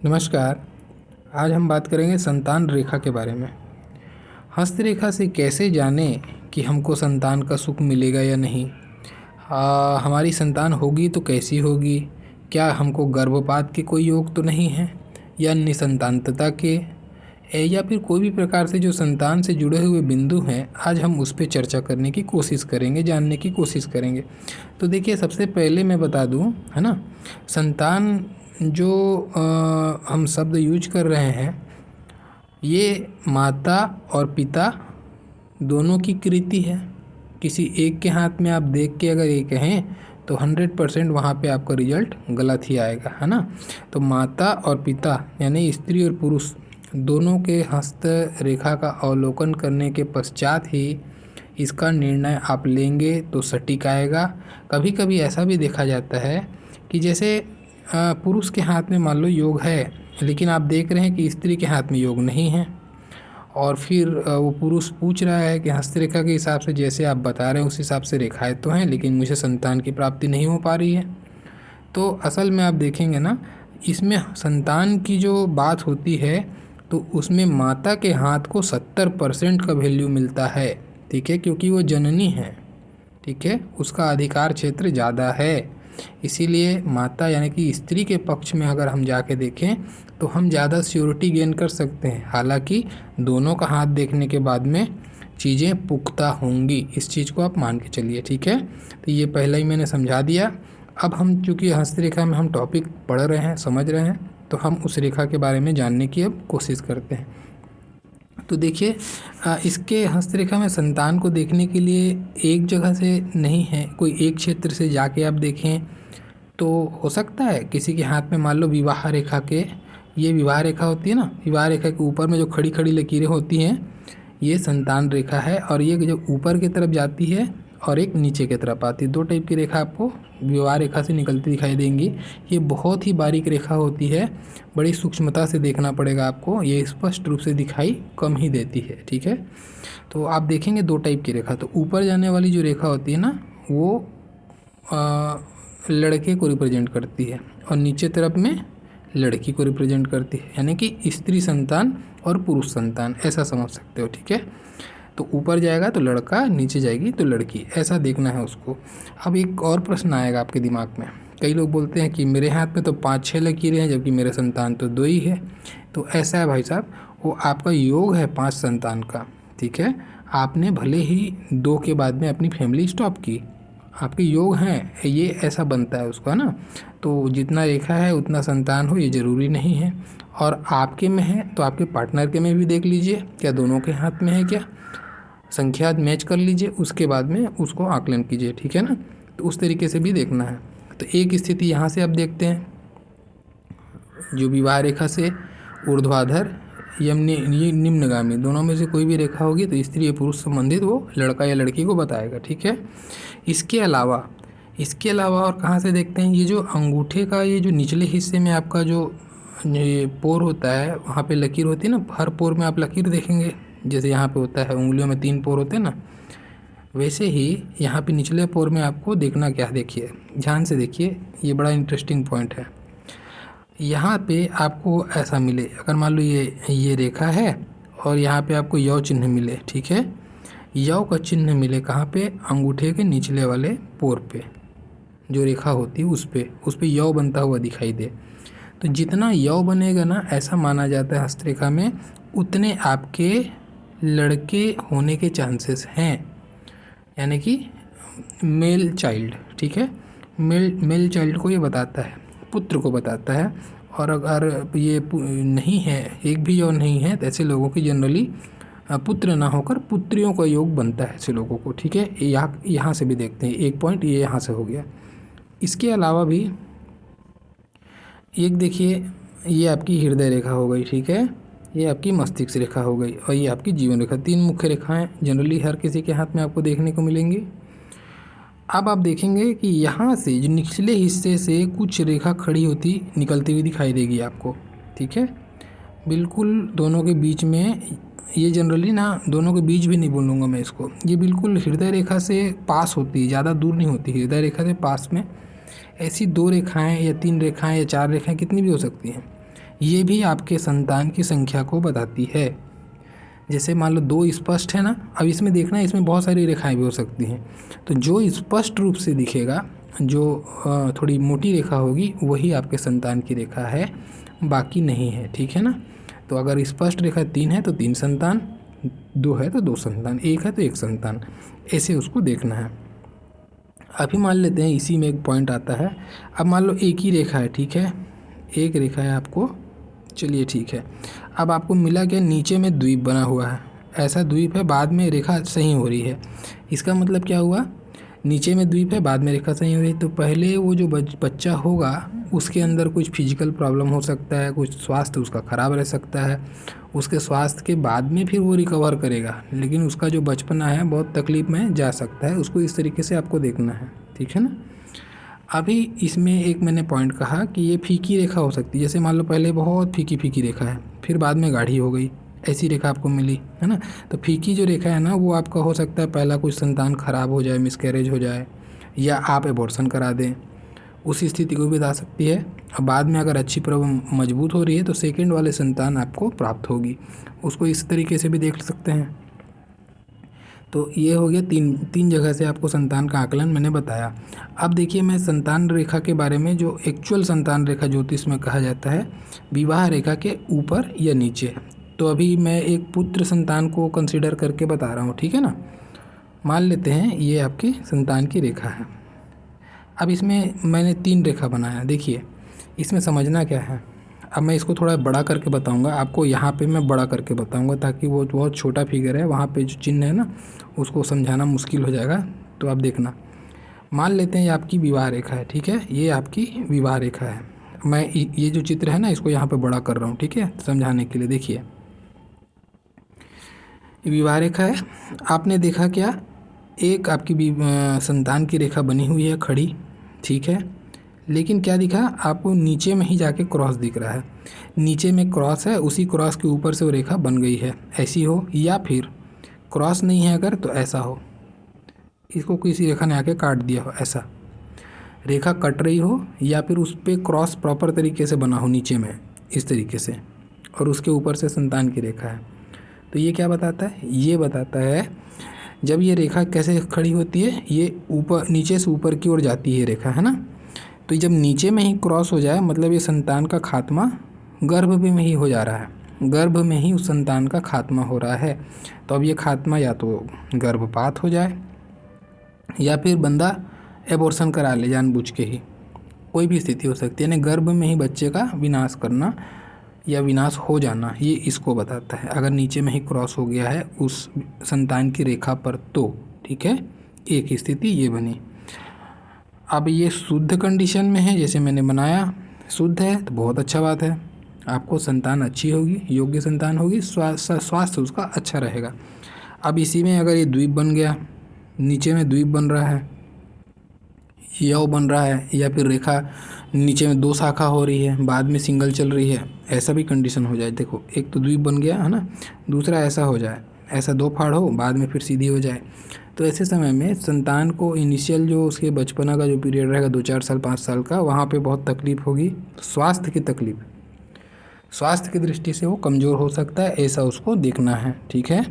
नमस्कार। आज हम बात करेंगे संतान रेखा के बारे में। हस्तरेखा से कैसे जानें कि हमको संतान का सुख मिलेगा या नहीं। हमारी संतान होगी तो कैसी होगी, क्या हमको गर्भपात के कोई योग तो नहीं है या निसंतानता के, या फिर कोई भी प्रकार से जो संतान से जुड़े हुए बिंदु हैं, आज हम उस पर चर्चा करने की कोशिश करेंगे, जानने की कोशिश करेंगे। तो देखिए, सबसे पहले मैं बता दूं, है ना, संतान जो हम शब्द यूज कर रहे हैं, ये माता और पिता दोनों की कृति है। किसी एक के हाथ में आप देख के अगर ये कहें तो 100% वहाँ पे आपका रिजल्ट गलत ही आएगा, है ना। तो माता और पिता यानी स्त्री और पुरुष दोनों के हस्त रेखा का अवलोकन करने के पश्चात ही इसका निर्णय आप लेंगे तो सटीक आएगा। कभी कभी ऐसा भी देखा जाता है कि जैसे पुरुष के हाथ में मान लो योग है, लेकिन आप देख रहे हैं कि स्त्री के हाथ में योग नहीं है, और फिर वो पुरुष पूछ रहा है कि हस्तरेखा के हिसाब से जैसे आप बता रहे हैं उस हिसाब से रेखाएं तो हैं, लेकिन मुझे संतान की प्राप्ति नहीं हो पा रही है। तो असल में आप देखेंगे ना, इसमें संतान की जो बात होती है तो उसमें माता के हाथ को 70% का वैल्यू मिलता है, ठीक है, क्योंकि वो जननी है, ठीक है, उसका अधिकार क्षेत्र ज़्यादा है। इसीलिए माता यानी कि स्त्री के पक्ष में अगर हम जाके देखें तो हम ज़्यादा श्योरिटी गेन कर सकते हैं। हालांकि दोनों का हाथ देखने के बाद में चीज़ें पुख्ता होंगी, इस चीज़ को आप मान के चलिए, ठीक है। तो ये पहले ही मैंने समझा दिया। अब हम चूँकि हस्तरेखा में हम टॉपिक पढ़ रहे हैं, समझ रहे हैं, तो हम उस रेखा के बारे में जानने की अब कोशिश करते हैं। तो देखिए, इसके हस्तरेखा में संतान को देखने के लिए एक जगह से नहीं है, कोई एक क्षेत्र से जाके आप देखें तो हो सकता है किसी के हाथ में मान लो विवाह रेखा के, ये विवाह रेखा होती है ना, विवाह रेखा के ऊपर में जो खड़ी खड़ी लकीरें होती हैं ये संतान रेखा है, और ये जो ऊपर की तरफ जाती है और एक नीचे की तरफ आती है, दो टाइप की रेखा आपको विवाह रेखा से निकलती दिखाई देंगी। ये बहुत ही बारीक रेखा होती है, बड़ी सूक्ष्मता से देखना पड़ेगा आपको, ये स्पष्ट रूप से दिखाई कम ही देती है, ठीक है। तो आप देखेंगे दो टाइप की रेखा, तो ऊपर जाने वाली जो रेखा होती है ना वो लड़के को रिप्रेजेंट करती है, और नीचे तरफ में लड़की को रिप्रेजेंट करती है, यानी कि स्त्री संतान और पुरुष संतान, ऐसा समझ सकते हो, ठीक है। तो ऊपर जाएगा तो लड़का, नीचे जाएगी तो लड़की, ऐसा देखना है उसको। अब एक और प्रश्न आएगा आपके दिमाग में, कई लोग बोलते हैं कि मेरे हाथ में तो 5-6 लकीरें हैं जबकि मेरे संतान तो 2 ही है। तो ऐसा है भाई साहब, वो आपका योग है 5 संतान का, ठीक है। आपने भले ही 2 के बाद में अपनी फैमिली स्टॉप की, आपके योग हैं, ये ऐसा बनता है उसका ना। तो जितना रेखा है उतना संतान हो ये ज़रूरी नहीं है, और आपके में है तो आपके पार्टनर के में भी देख लीजिए क्या दोनों के हाथ में है, क्या संख्या मैच कर लीजिए, उसके बाद में उसको आकलन कीजिए, ठीक है ना। तो उस तरीके से भी देखना है। तो एक स्थिति यहाँ से आप देखते हैं, जो विवाह रेखा से ऊर्ध्वाधर ये निम्नगामी दोनों में से कोई भी रेखा होगी तो स्त्री या पुरुष संबंधित वो लड़का या लड़की को बताएगा, ठीक है। इसके अलावा और कहाँ से देखते हैं, ये जो अंगूठे का ये जो निचले हिस्से में आपका जो ये पोर होता है वहाँ पे लकीर होती है ना, हर पोर में आप लकीर देखेंगे, जैसे यहाँ पे होता है उंगलियों में 3 पोर होते हैं ना, वैसे ही यहाँ पे निचले पोर में आपको देखना क्या, देखिए ध्यान से देखिए, ये बड़ा इंटरेस्टिंग पॉइंट है। यहाँ पे आपको ऐसा मिले, अगर मान लो ये रेखा है और यहाँ पे आपको यौ चिन्ह मिले, ठीक है, यौ का चिन्ह मिले कहाँ पे, अंगूठे के निचले वाले पोर पे जो रेखा होती है उस पे यौ बनता हुआ दिखाई दे। तो जितना यौ बनेगा ना, ऐसा माना जाता है हस्तरेखा में, उतने आपके लड़के होने के चांसेस हैं, यानी कि मेल चाइल्ड, ठीक है। मेल चाइल्ड को ये बताता है, पुत्र को बताता है। और अगर ये नहीं है, एक भी योग नहीं है, तो ऐसे लोगों की जनरली पुत्र ना होकर पुत्रियों का योग बनता है ऐसे लोगों को, ठीक है। यहाँ से भी देखते हैं, एक पॉइंट ये यहाँ से हो गया। इसके अलावा भी एक देखिए, ये आपकी हृदय रेखा हो गई, ठीक है, ये आपकी मस्तिष्क रेखा हो गई, और ये आपकी जीवन रेखा, 3 मुख्य रेखाएं जनरली हर किसी के हाथ में आपको देखने को मिलेंगी। अब आप देखेंगे कि यहाँ से जो निचले हिस्से से कुछ रेखा खड़ी होती निकलती हुई दिखाई देगी आपको, ठीक है, बिल्कुल दोनों के बीच में। ये जनरली ना दोनों के बीच भी नहीं बोलूँगा मैं इसको, ये बिल्कुल हृदय रेखा से पास होती है, ज़्यादा दूर नहीं होती, हृदय रेखा से पास में ऐसी 2 रेखाएं या 3 रेखाएं या 4 रेखाएं कितनी भी हो सकती हैं, ये भी आपके संतान की संख्या को बताती है। जैसे मान लो 2 स्पष्ट है ना, अब इसमें देखना इसमें बहुत सारी रेखाएं भी हो सकती हैं। तो जो स्पष्ट रूप से दिखेगा, जो थोड़ी मोटी रेखा होगी, वही आपके संतान की रेखा है, बाकी नहीं है। ठीक है ना। तो अगर स्पष्ट रेखा 3 है तो 3 संतान, 2 है तो 2 संतान, 1 है तो 1 संतान, ऐसे उसको देखना है। अभी मान लेते हैं इसी में एक पॉइंट आता है। अब मान लो एक ही रेखा है, ठीक है, एक रेखा है आपको, चलिए ठीक है। अब आपको मिला क्या, नीचे में द्वीप बना हुआ है, ऐसा द्वीप है, बाद में रेखा सही हो रही है। इसका मतलब क्या हुआ, नीचे में द्वीप है, बाद में रेखा सही हो रही है। तो पहले वो जो बच्चा होगा उसके अंदर कुछ फिजिकल प्रॉब्लम हो सकता है, कुछ स्वास्थ्य उसका ख़राब रह सकता है। उसके स्वास्थ्य के बाद में फिर वो रिकवर करेगा, लेकिन उसका जो बचपना है बहुत तकलीफ में जा सकता है। उसको इस तरीके से आपको देखना है। ठीक है ना। अभी इसमें एक मैंने पॉइंट कहा कि ये फीकी रेखा हो सकती है। जैसे मान लो पहले बहुत फीकी फीकी रेखा है, फिर बाद में गाढ़ी हो गई, ऐसी रेखा आपको मिली है ना। तो फीकी जो रेखा है ना, वो आपका हो सकता है पहला कुछ संतान खराब हो जाए, मिसकैरेज हो जाए, या आप एबॉर्शन करा दें, उस स्थिति को भी बता सकती है। और बाद में अगर अच्छी प्रॉब्लम मजबूत हो रही है तो सेकंड वाले संतान आपको प्राप्त होगी। उसको इस तरीके से भी देख सकते हैं। तो ये हो गया तीन जगह से आपको संतान का आकलन मैंने बताया। अब देखिए मैं संतान रेखा के बारे में, जो एक्चुअल संतान रेखा ज्योतिष में कहा जाता है, विवाह रेखा के ऊपर या नीचे। तो अभी मैं एक पुत्र संतान को कंसिडर करके बता रहा हूँ, ठीक है ना। मान लेते हैं ये आपकी संतान की रेखा है। अब इसमें मैंने 3 रेखा बनाया, देखिए इसमें समझना क्या है। अब मैं इसको थोड़ा बड़ा करके बताऊंगा आपको, यहाँ पे मैं बड़ा करके बताऊंगा ताकि वो बहुत छोटा फिगर है, वहाँ पे जो चिन्ह है ना उसको समझाना मुश्किल हो जाएगा। तो आप देखना, मान लेते हैं ये आपकी विवाह रेखा है, ठीक है, ये आपकी विवाह रेखा है। मैं ये जो चित्र है ना इसको यहाँ पे बड़ा कर रहा हूँ, ठीक है, समझाने के लिए। देखिए विवाह रेखा है, आपने देखा क्या, एक आपकी संतान की रेखा बनी हुई है खड़ी, ठीक है, लेकिन क्या दिखा आपको, नीचे में ही जाके क्रॉस दिख रहा है। नीचे में क्रॉस है, उसी क्रॉस के ऊपर से वो रेखा बन गई है, ऐसी हो, या फिर क्रॉस नहीं है अगर तो ऐसा हो, इसको किसी रेखा ने आके काट दिया हो, ऐसा रेखा कट रही हो, या फिर उस पर क्रॉस प्रॉपर तरीके से बना हो नीचे में इस तरीके से, और उसके ऊपर से संतान की रेखा है। तो ये क्या बताता है, ये बताता है जब ये रेखा कैसे खड़ी होती है, ये ऊपर नीचे से ऊपर की ओर जाती है रेखा, है ना। तो जब नीचे में ही क्रॉस हो जाए मतलब ये संतान का खात्मा गर्भ में ही हो जा रहा है, गर्भ में ही उस संतान का खात्मा हो रहा है। तो अब ये खात्मा या तो गर्भपात हो जाए, या फिर बंदा एबॉर्शन करा ले जानबूझ के ही, कोई भी स्थिति हो सकती है। यानी गर्भ में ही बच्चे का विनाश करना या विनाश हो जाना, ये इसको बताता है अगर नीचे में ही क्रॉस हो गया है उस संतान की रेखा पर तो। ठीक है, एक स्थिति ये बनी। अब ये शुद्ध कंडीशन में है, जैसे मैंने बनाया शुद्ध है तो बहुत अच्छा बात है, आपको संतान अच्छी होगी, योग्य संतान होगी, स्वास्थ्य उसका अच्छा रहेगा। अब इसी में अगर ये द्वीप बन गया, नीचे में द्वीप बन रहा है, यव बन रहा है, या फिर रेखा नीचे में 2 शाखा हो रही है, बाद में सिंगल चल रही है, ऐसा भी कंडीशन हो जाए। देखो एक तो द्वीप बन गया है ना, दूसरा ऐसा हो जाए, ऐसा 2 फाड़ हो, बाद में फिर सीधी हो जाए। तो ऐसे समय में संतान को इनिशियल जो उसके बचपना का जो पीरियड रहेगा 2-4 साल 5 साल का, वहाँ पे बहुत तकलीफ होगी, स्वास्थ्य की तकलीफ, स्वास्थ्य की दृष्टि से वो कमज़ोर हो सकता है, ऐसा उसको देखना है। ठीक है।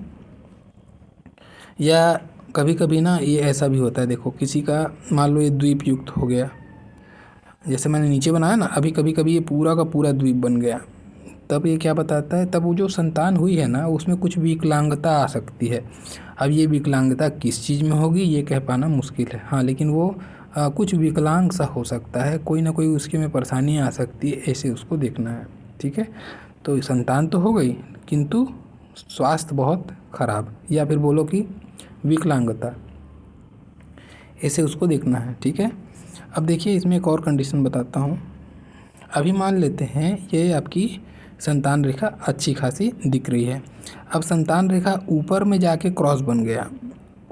या कभी कभी ना ये ऐसा भी होता है, देखो किसी का मान लो ये द्वीप युक्त हो गया, जैसे मैंने नीचे बनाया ना, अभी कभी कभी ये पूरा का पूरा द्वीप बन गया, तब ये क्या बताता है, तब वो जो संतान हुई है ना उसमें कुछ विकलांगता आ सकती है। अब ये विकलांगता किस चीज़ में होगी ये कह पाना मुश्किल है, हाँ, लेकिन वो कुछ विकलांग सा हो सकता है, कोई ना कोई उसके में परेशानी आ सकती है, ऐसे उसको देखना है। ठीक है, तो संतान तो हो गई किंतु स्वास्थ्य बहुत खराब, या फिर बोलो कि विकलांगता, ऐसे उसको देखना है। ठीक है। अब देखिए इसमें एक और कंडीशन बताता हूँ। अभी मान लेते हैं ये आपकी संतान रेखा अच्छी खासी दिख रही है। अब संतान रेखा ऊपर में जाके क्रॉस बन गया,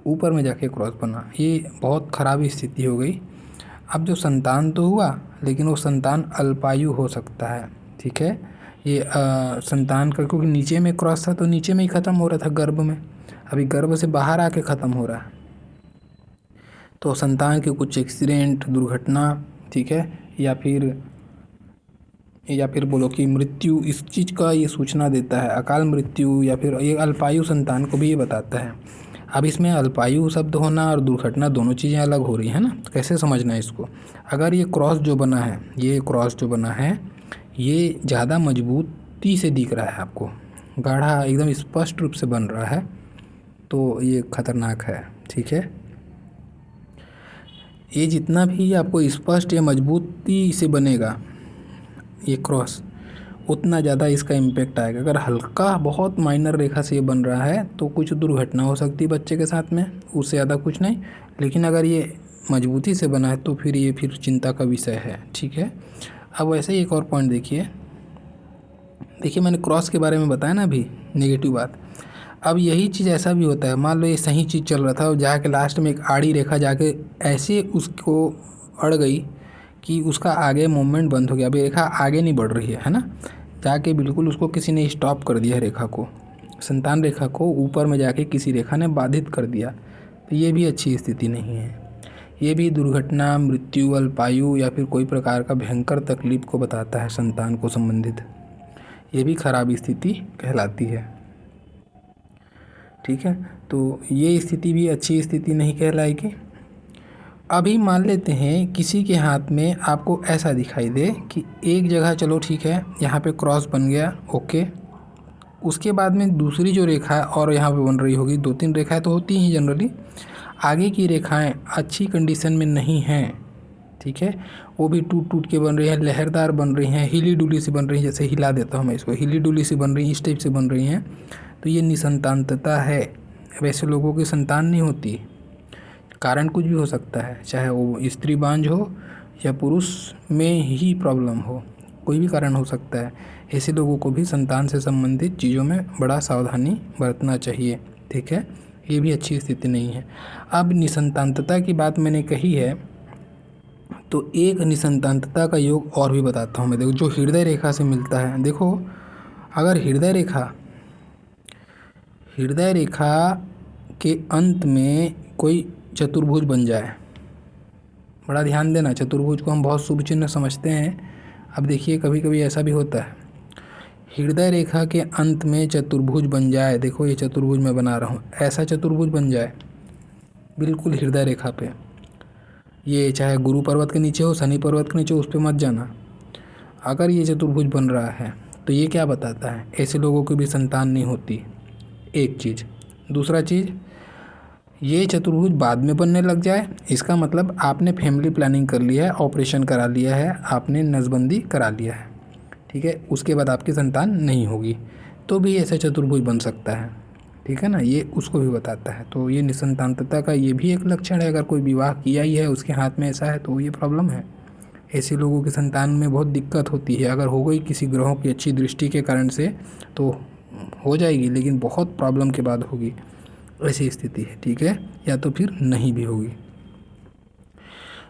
ऊपर में जाके क्रॉस बना, ये बहुत ख़राब स्थिति हो गई। अब जो संतान तो हुआ लेकिन वो संतान अल्पायु हो सकता है। ठीक है, ये संतान का, क्योंकि नीचे में क्रॉस था तो नीचे में ही ख़त्म हो रहा था गर्भ में, अभी गर्भ से बाहर आके ख़त्म हो रहा है। तो संतान के कुछ एक्सीडेंट, दुर्घटना, ठीक है, या फिर या फिर बोलो कि मृत्यु, इस चीज़ का ये सूचना देता है। अकाल मृत्यु या फिर ये अल्पायु संतान को भी ये बताता है। अब इसमें अल्पायु शब्द होना और दुर्घटना दोनों चीज़ें अलग हो रही हैं ना, तो कैसे समझना है इसको। अगर ये क्रॉस जो बना है, ये क्रॉस जो बना है ये ज़्यादा मजबूती से दिख रहा है आपको, गाढ़ा एकदम स्पष्ट रूप से बन रहा है, तो ये खतरनाक है। ठीक है, ये जितना भी आपको स्पष्ट या मजबूती से बनेगा ये क्रॉस, उतना ज़्यादा इसका इम्पैक्ट आएगा। अगर हल्का बहुत माइनर रेखा से ये बन रहा है तो कुछ दुर्घटना हो सकती है बच्चे के साथ में, उससे ज़्यादा कुछ नहीं। लेकिन अगर ये मजबूती से बना है तो फिर ये फिर चिंता का विषय है। ठीक है, अब वैसे ही एक और पॉइंट देखिए, मैंने क्रॉस के बारे में बताया ना अभी, नेगेटिव बात। अब यही चीज़ ऐसा भी होता है, मान लो ये सही चीज़ चल रहा था और जाके लास्ट में एक आड़ी रेखा जाके ऐसे उसको अड़ गई कि उसका आगे मूवमेंट बंद हो गया, अभी रेखा आगे नहीं बढ़ रही है ना, जाके बिल्कुल उसको किसी ने स्टॉप कर दिया, रेखा को, संतान रेखा को ऊपर में जाके किसी रेखा ने बाधित कर दिया, तो ये भी अच्छी स्थिति नहीं है। ये भी दुर्घटना, मृत्यु, अल्पायु या फिर कोई प्रकार का भयंकर तकलीफ को बताता है संतान को संबंधित, ये भी खराब स्थिति कहलाती है। ठीक है, तो ये स्थिति भी अच्छी स्थिति नहीं कहलाएगी। अभी मान लेते हैं किसी के हाथ में आपको ऐसा दिखाई दे कि एक जगह, चलो ठीक है, यहाँ पे क्रॉस बन गया, ओके, उसके बाद में दूसरी जो रेखा है और यहाँ पे बन रही होगी, 2-3 रेखाएं तो होती ही जनरली, आगे की रेखाएं अच्छी कंडीशन में नहीं हैं। ठीक है, वो भी टूट टूट के बन रही है, लहरदार बन रही हैं, हिली डुली सी बन रही है, जैसे हिला देता हूँ मैं इसको, हिली डुली सी बन रही है, इस टाइप से बन रही हैं, तो ये निसंतानता है। वैसे लोगों की संतान नहीं होती, कारण कुछ भी हो सकता है, चाहे वो स्त्री बांझ हो या पुरुष में ही प्रॉब्लम हो, कोई भी कारण हो सकता है। ऐसे लोगों को भी संतान से संबंधित चीज़ों में बड़ा सावधानी बरतना चाहिए। ठीक है, ये भी अच्छी स्थिति नहीं है। अब निसंतानता की बात मैंने कही है, तो एक निसंतानता का योग और भी बताता हूँ मैं। देखो, जो हृदय रेखा से मिलता है, देखो अगर हृदय रेखा के अंत में कोई चतुर्भुज बन जाए, बड़ा ध्यान देना, चतुर्भुज को हम बहुत शुभ चिन्ह समझते हैं। अब देखिए कभी कभी ऐसा भी होता है, हृदय रेखा के अंत में चतुर्भुज बन जाए, देखो ये चतुर्भुज मैं बना रहा हूँ, ऐसा चतुर्भुज बन जाए बिल्कुल हृदय रेखा पे, ये चाहे गुरु पर्वत के नीचे हो, शनि पर्वत के नीचे हो, उस पर मत जाना। अगर ये चतुर्भुज बन रहा है तो ये क्या बताता है, ऐसे लोगों की भी संतान नहीं होती, एक चीज़। दूसरा चीज़, ये चतुर्भुज बाद में बनने लग जाए, इसका मतलब आपने फैमिली प्लानिंग कर लिया है, ऑपरेशन करा लिया है, आपने नसबंदी करा लिया है। ठीक है, उसके बाद आपकी संतान नहीं होगी, तो भी ऐसा चतुर्भुज बन सकता है। ठीक है ना, ये उसको भी बताता है। तो ये निसंतानता का ये भी एक लक्षण है। अगर कोई विवाह किया ही है, उसके हाथ में ऐसा है, तो ये प्रॉब्लम है। ऐसे लोगों की संतान में बहुत दिक्कत होती है। अगर हो गई किसी ग्रहों की अच्छी दृष्टि के कारण से तो हो जाएगी, लेकिन बहुत प्रॉब्लम के बाद होगी, ऐसी स्थिति है। ठीक है, या तो फिर नहीं भी होगी।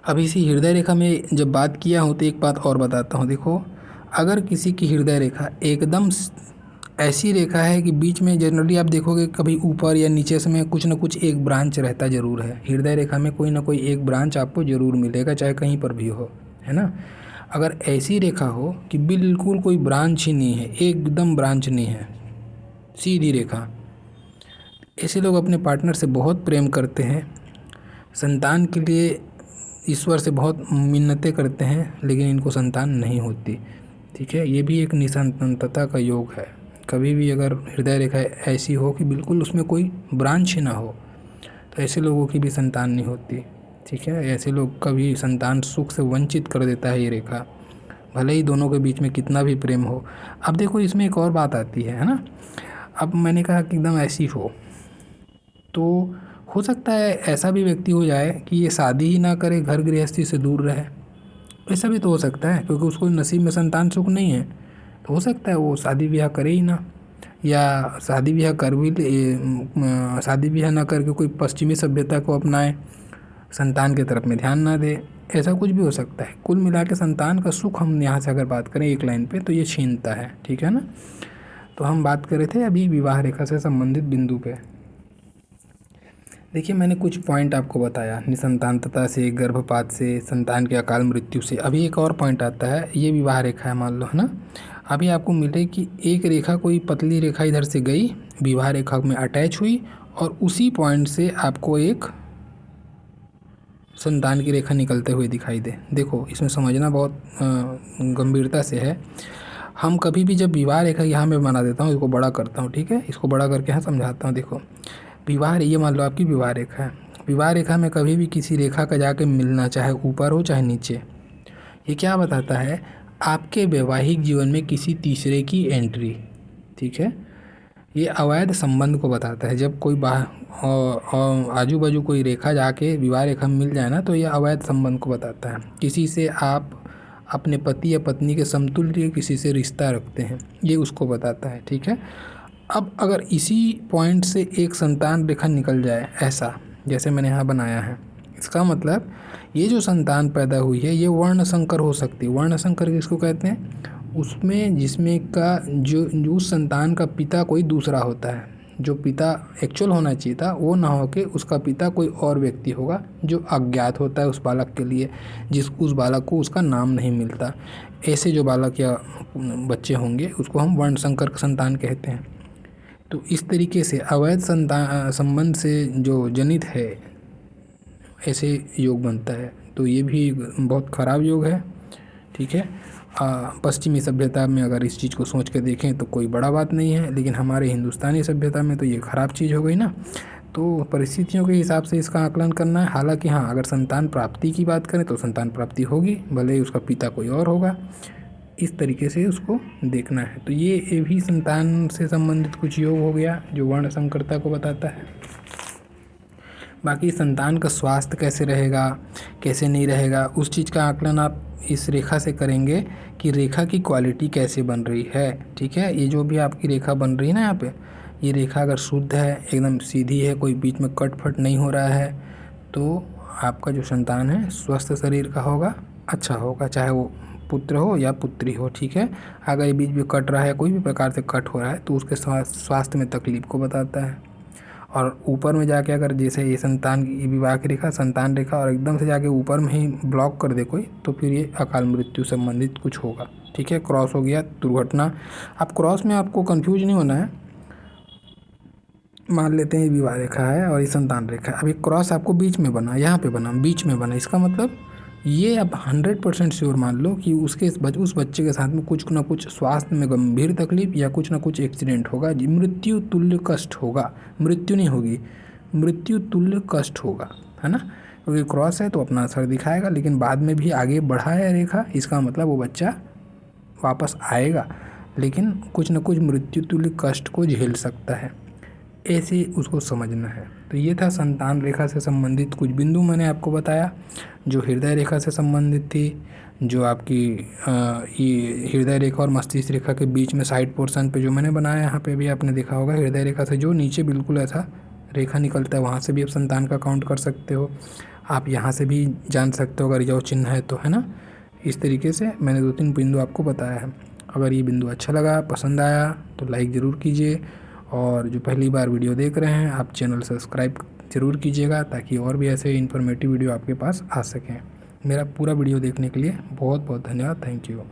अब इसी हृदय रेखा में जब बात किया हूँ तो एक बात और बताता हूँ। देखो, अगर किसी की हृदय रेखा एकदम ऐसी रेखा है कि बीच में, जनरली आप देखोगे कभी ऊपर या नीचे से में कुछ ना कुछ एक ब्रांच रहता ज़रूर है। हृदय रेखा में कोई ना कोई एक ब्रांच आपको ज़रूर मिलेगा, चाहे कहीं पर भी हो, है ना। अगर ऐसी रेखा हो कि बिल्कुल कोई ब्रांच ही नहीं है, एकदम ब्रांच नहीं है, सीधी रेखा, ऐसे लोग अपने पार्टनर से बहुत प्रेम करते हैं, संतान के लिए ईश्वर से बहुत मिन्नतें करते हैं, लेकिन इनको संतान नहीं होती। ठीक है, ये भी एक निसंतानता का योग है। कभी भी अगर हृदय रेखा ऐसी हो कि बिल्कुल उसमें कोई ब्रांच ही ना हो, तो ऐसे लोगों की भी संतान नहीं होती। ठीक है, ऐसे लोग कभी संतान सुख से वंचित कर देता है ये रेखा, भले ही दोनों के बीच में कितना भी प्रेम हो। अब देखो, इसमें एक और बात आती है ना। अब मैंने कहा कि एकदम ऐसी हो, तो हो सकता है ऐसा भी व्यक्ति हो जाए कि ये शादी ही ना करे, घर गृहस्थी से दूर रहे, ऐसा भी तो हो सकता है, क्योंकि उसको नसीब में संतान सुख नहीं है, तो हो सकता है वो शादी ब्याह करे ही ना, या शादी ब्याह कर भी शादी ब्याह ना करके कोई पश्चिमी सभ्यता को अपनाए, संतान की तरफ में ध्यान ना दे, ऐसा कुछ भी हो सकता है। कुल मिला के संतान का सुख हम यहाँ से अगर बात करें एक लाइन पे, तो ये छीनता है। ठीक है ना, तो हम बात कर रहे थे अभी विवाह रेखा से संबंधित बिंदु पे। देखिए, मैंने कुछ पॉइंट आपको बताया, निसंतानता से, गर्भपात से, संतान के अकाल मृत्यु से। अभी एक और पॉइंट आता है, ये विवाह रेखा है मान लो, है ना। अभी आपको मिले कि एक रेखा, कोई पतली रेखा इधर से गई, विवाह रेखा में अटैच हुई, और उसी पॉइंट से आपको एक संतान की रेखा निकलते हुए दिखाई दे। देखो, इसमें समझना बहुत गंभीरता से है। हम कभी भी जब विवाह रेखा यहाँ मैं बना देता हूँ, इसको बड़ा करता हूँ, ठीक है, इसको बड़ा करके यहाँ समझाता हूँ। देखो, विवाह, ये मान लो आपकी विवाह रेखा है। विवाह रेखा में कभी भी किसी रेखा का जाके मिलना, चाहे ऊपर हो चाहे नीचे, ये क्या बताता है, आपके वैवाहिक जीवन में किसी तीसरे की एंट्री। ठीक है, ये अवैध संबंध को बताता है। जब कोई और आजू बाजू कोई रेखा जाके विवाह रेखा में मिल जाए ना, तो ये अवैध संबंध को बताता है। किसी से आप अपने पति या पत्नी के समतुल्य किसी से रिश्ता रखते हैं, ये उसको बताता है। ठीक है, अब अगर इसी पॉइंट से एक संतान रेखा निकल जाए, ऐसा जैसे मैंने यहाँ बनाया है, इसका मतलब ये जो संतान पैदा हुई है ये वर्ण संकर हो सकती है। वर्ण संकर किसको कहते हैं, उसमें जिसमें का जो उस संतान का पिता कोई दूसरा होता है, जो पिता एक्चुअल होना चाहिए था वो ना हो के उसका पिता कोई और व्यक्ति होगा जो अज्ञात होता है उस बालक के लिए, उस बालक को उसका नाम नहीं मिलता। ऐसे जो बालक या बच्चे होंगे उसको हम वर्ण संकर संतान कहते हैं। तो इस तरीके से अवैध संबंध से जो जनित है, ऐसे योग बनता है। तो ये भी बहुत ख़राब योग है। ठीक है, पश्चिमी सभ्यता में अगर इस चीज़ को सोच के देखें तो कोई बड़ा बात नहीं है, लेकिन हमारे हिंदुस्तानी सभ्यता में तो ये ख़राब चीज़ हो गई ना। तो परिस्थितियों के हिसाब से इसका आकलन करना है। हालांकि हाँ, अगर संतान प्राप्ति की बात करें तो संतान प्राप्ति होगी, भले ही उसका पिता कोई और होगा। इस तरीके से उसको देखना है। तो ये भी संतान से संबंधित कुछ योग हो गया जो वर्ण संकरता को बताता है। बाकी संतान का स्वास्थ्य कैसे रहेगा, कैसे नहीं रहेगा, उस चीज़ का आकलन आप इस रेखा से करेंगे कि रेखा की क्वालिटी कैसे बन रही है। ठीक है, ये जो भी आपकी रेखा बन रही है ना यहाँ पे, ये रेखा अगर शुद्ध है, एकदम सीधी है, कोई बीच में कट फट नहीं हो रहा है, तो आपका जो संतान है स्वस्थ शरीर का होगा, अच्छा होगा, चाहे वो पुत्र हो या पुत्री हो। ठीक है, अगर ये बीच में कट रहा है, कोई भी प्रकार से कट हो रहा है, तो उसके स्वास्थ्य में तकलीफ को बताता है। और ऊपर में जाके अगर जैसे ये संतान की विवाह की रेखा, संतान रेखा, और एकदम से जाके ऊपर में ही ब्लॉक कर दे कोई, तो फिर ये अकाल मृत्यु संबंधित कुछ होगा। ठीक है, क्रॉस हो गया, दुर्घटना। अब क्रॉस में आपको कंफ्यूज नहीं होना है। मान लेते हैं ये विवाह रेखा है और ये संतान रेखा है। अब ये क्रॉस आपको बीच में बना, यहाँ पे बना, बीच में बना, इसका मतलब ये अब 100% श्योर मान लो कि उस बच्चे के साथ में कुछ ना कुछ स्वास्थ्य में गंभीर तकलीफ या कुछ ना कुछ एक्सीडेंट होगा, मृत्यु तुल्य कष्ट होगा। मृत्यु नहीं होगी, मृत्यु तुल्य कष्ट होगा, है ना। क्योंकि क्रॉस है तो अपना असर दिखाएगा, लेकिन बाद में भी आगे बढ़ा है रेखा, इसका मतलब वो बच्चा वापस आएगा, लेकिन कुछ ना कुछ मृत्यु तुल्य कष्ट को झेल सकता है। ऐसे उसको समझना है। तो ये था संतान रेखा से संबंधित कुछ बिंदु मैंने आपको बताया, जो हृदय रेखा से संबंधित थी, जो आपकी ये हृदय रेखा और मस्तिष्क रेखा के बीच में साइड पोर्शन पे जो मैंने बनाया, यहाँ पे भी आपने देखा होगा, हृदय रेखा से जो नीचे बिल्कुल ऐसा रेखा निकलता है, वहाँ से भी आप संतान का काउंट कर सकते हो। आप यहाँ से भी जान सकते हो अगर यौ चिन्ह है तो, है ना। इस तरीके से मैंने 2-3 बिंदु आपको बताया है। अगर ये बिंदु अच्छा लगा, पसंद आया, तो लाइक ज़रूर कीजिए, और जो पहली बार वीडियो देख रहे हैं आप चैनल सब्सक्राइब ज़रूर कीजिएगा, ताकि और भी ऐसे इन्फॉर्मेटिव वीडियो आपके पास आ सकें। मेरा पूरा वीडियो देखने के लिए बहुत बहुत धन्यवाद। Thank you.